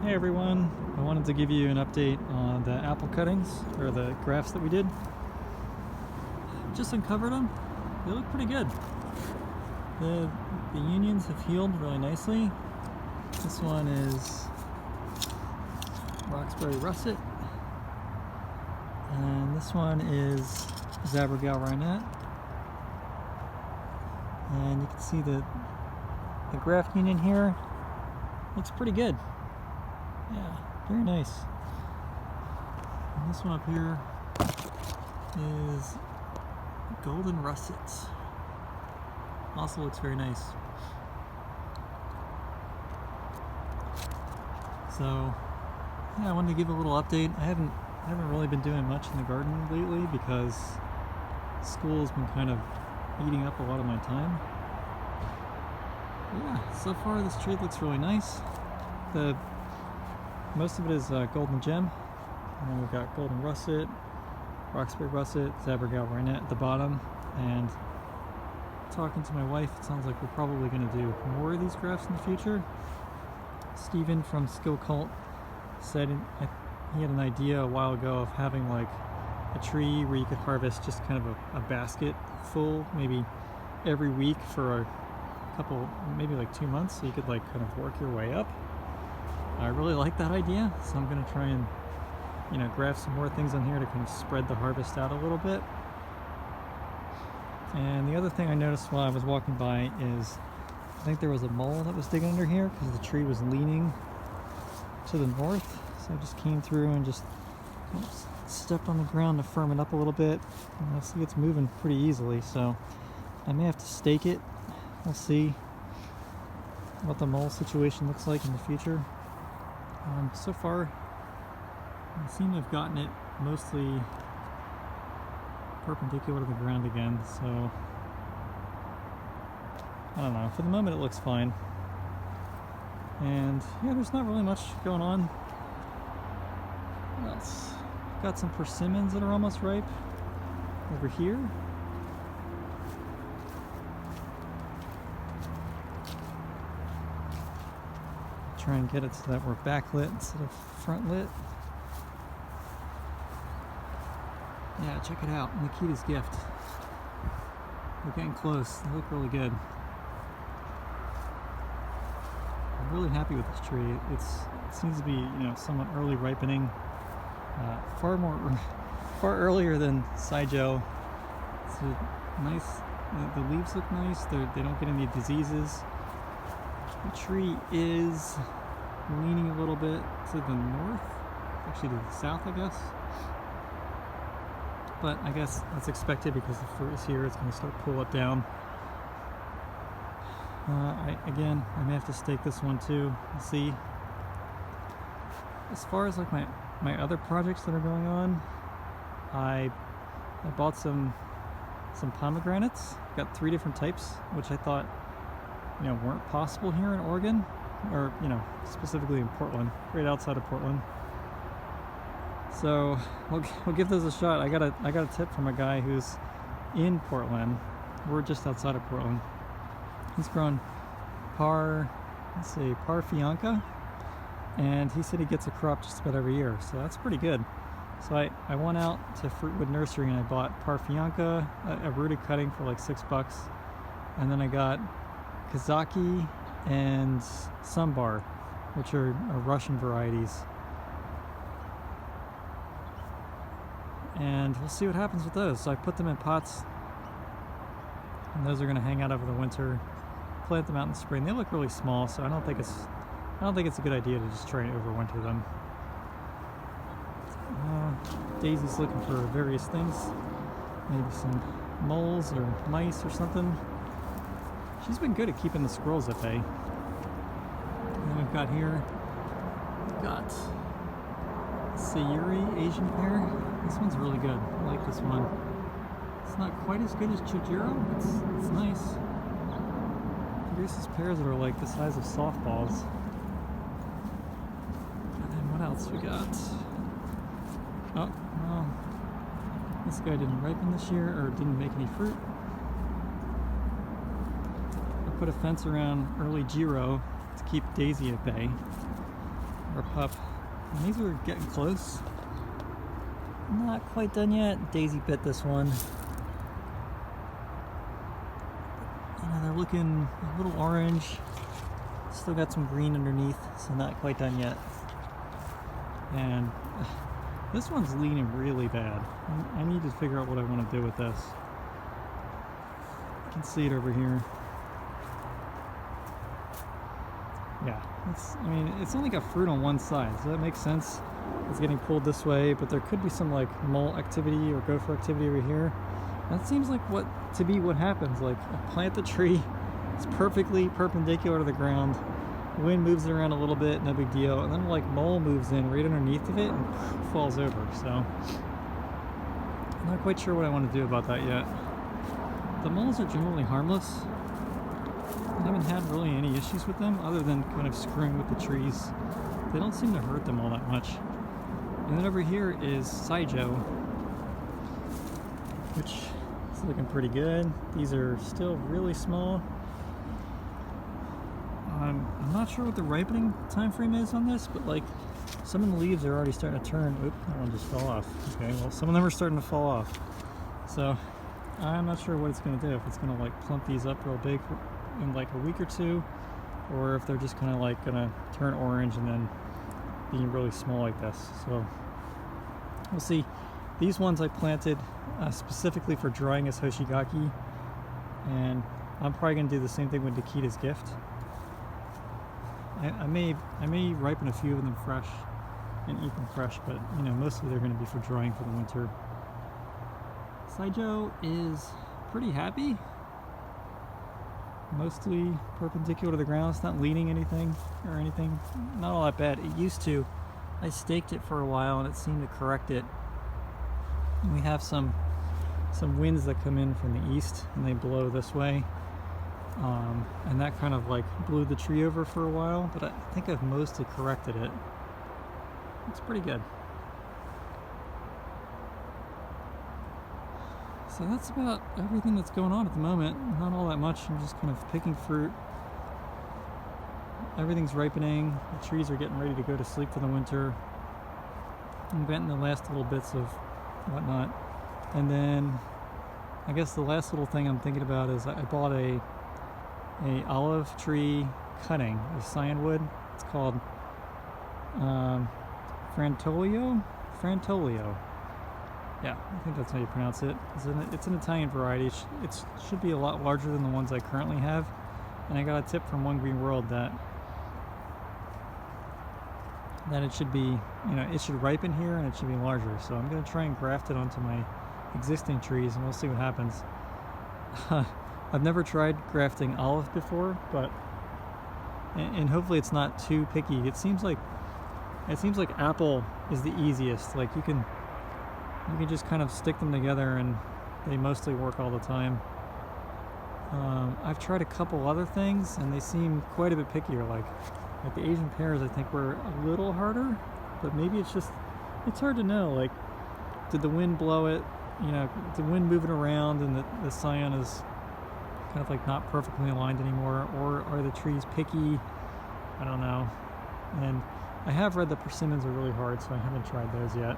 Hey everyone, I wanted to give you an update on the apple cuttings, or the grafts that we did. Just uncovered them. They look pretty good. The unions have healed really nicely. This one is Roxbury Russet, and this one is Zabergal Rhinette. And you can see the graft union here looks pretty good. Yeah, very nice. And this one up here is Golden Russet. Also looks very nice. So yeah, I wanted to give a little update. I haven't really been doing much in the garden lately because school has been kind of eating up a lot of my time. But yeah, so far this tree looks really nice. Most of it is golden gem, and then we've got golden russet, Roxbury Russet, Zabergal Rhinette at the bottom. And talking to my wife, it sounds like we're probably going to do more of these grafts in the future. Steven from Skill Cult said he had an idea a while ago of having like a tree where you could harvest just kind of a basket full, maybe every week for a couple, maybe like 2 months, so you could like kind of work your way up. I really like that idea, so I'm going to try and, graft some more things on here to kind of spread the harvest out a little bit. And the other thing I noticed while I was walking by is I think there was a mole that was digging under here because the tree was leaning to the north. So I just came through and just stepped on the ground to firm it up a little bit. And I see it's moving pretty easily, so I may have to stake it. We'll see what the mole situation looks like in the future. So far, I seem to have gotten it mostly perpendicular to the ground again, so I don't know. For the moment, it looks fine. And yeah, there's not really much going on. What else? Got some persimmons that are almost ripe over here. Try and get it so that we're backlit instead of front lit. Yeah, check it out. Nikita's gift. We're getting close. They look really good. I'm really happy with this tree. It seems to be, somewhat early ripening. Far earlier than Saijo. It's a nice. The leaves look nice. They don't get any diseases. The tree is leaning a little bit to the north, actually to the south, I guess. But I guess that's expected because the fruit is here. It's going to start to pull it down. I may have to stake this one too. We'll see. As far as like my other projects that are going on, I bought some pomegranates. Got 3 different types, which I thought weren't possible here in Oregon, or specifically in Portland, right outside of Portland. So we'll give those a shot. I got a tip from a guy who's in Portland. We're just outside of Portland. He's grown par fianca, and he said he gets a crop just about every year, so that's pretty good. So I went out to Fruitwood Nursery and I bought par fianca, a rooted cutting for like $6, and then I got Kazaki and Sambar, which are Russian varieties. And we'll see what happens with those. So I put them in pots, and those are going to hang out over the winter. Plant them out in the spring. They look really small, so I don't think it's a good idea to just try and overwinter them. Daisy's looking for various things, maybe some moles or mice or something. She's been good at keeping the squirrels at bay. And then we've got Sayuri Asian pear. This one's really good. I like this one. It's not quite as good as Chojiro. It's nice. It produces pears that are like the size of softballs. And then what else we got? Oh, well, this guy didn't ripen this year, or didn't make any fruit. I put a fence around early Jiro to keep Daisy at bay. or pup. And these were getting close. Not quite done yet. Daisy bit this one. You know, they're looking a little orange. Still got some green underneath, so not quite done yet. And this one's leaning really bad. I need to figure out what I want to do with this. You can see it over here. Yeah, it's only got fruit on one side, so that makes sense. It's getting pulled this way, but there could be some like mole activity or gopher activity over here. That seems like what happens. Like, I plant the tree, it's perfectly perpendicular to the ground. The wind moves it around a little bit, no big deal, and then like mole moves in right underneath of it and falls over. So I'm not quite sure what I want to do about that yet. The moles are generally harmless. I haven't had really any issues with them other than kind of screwing with the trees. They don't seem to hurt them all that much. And then over here is Saijo, which is looking pretty good. These are still really small. I'm not sure what the ripening time frame is on this, but like some of the leaves are already starting to turn. Oop, that one just fell off. Okay, well, some of them are starting to fall off. So I'm not sure what it's going to do. If it's going to like plump these up real big in like a week or two, or if they're just kind of like going to turn orange and then be really small like this. So we'll see. These ones I planted specifically for drying as Hoshigaki, and I'm probably going to do the same thing with Nikita's Gift. I may ripen a few of them fresh and eat them fresh, but you know, mostly they're going to be for drying for the winter. Saijo is pretty happy. Mostly perpendicular to the ground. It's not leaning anything or anything. Not all that bad. It used to. I staked it for a while and it seemed to correct it. And we have some winds that come in from the east and they blow this way. And that kind of like blew the tree over for a while, but I think I've mostly corrected it. It's pretty good. So that's about everything that's going on at the moment. Not all that much. I'm just kind of picking fruit. Everything's ripening. The trees are getting ready to go to sleep for the winter. I'm getting the last little bits of whatnot. And then I guess the last little thing I'm thinking about is I bought a olive tree cutting of cyan wood. It's called Frantolio. Yeah, I think that's how you pronounce it. It's an Italian variety. It should be a lot larger than the ones I currently have. And I got a tip from One Green World that it should be, you know, it should ripen here and it should be larger. So I'm going to try and graft it onto my existing trees and we'll see what happens. I've never tried grafting olive before, but and hopefully it's not too picky. It seems like apple is the easiest. Like you can just kind of stick them together and they mostly work all the time. I've tried a couple other things and they seem quite a bit pickier. Like the Asian pears I think were a little harder, but maybe it's hard to know. Like, did the wind blow it? You know, the wind moving around and the cyan is kind of like not perfectly aligned anymore, or are the trees picky? I don't know. And I have read that persimmons are really hard, so I haven't tried those yet.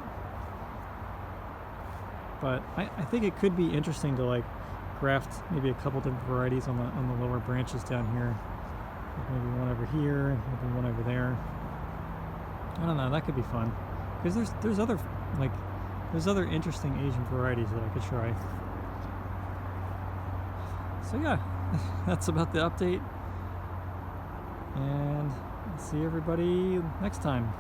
But I think it could be interesting to like graft maybe a couple different varieties on the lower branches down here. Like maybe one over here, maybe one over there. I don't know, that could be fun. Because there's other interesting Asian varieties that I could try. So yeah, that's about the update. And I'll see everybody next time.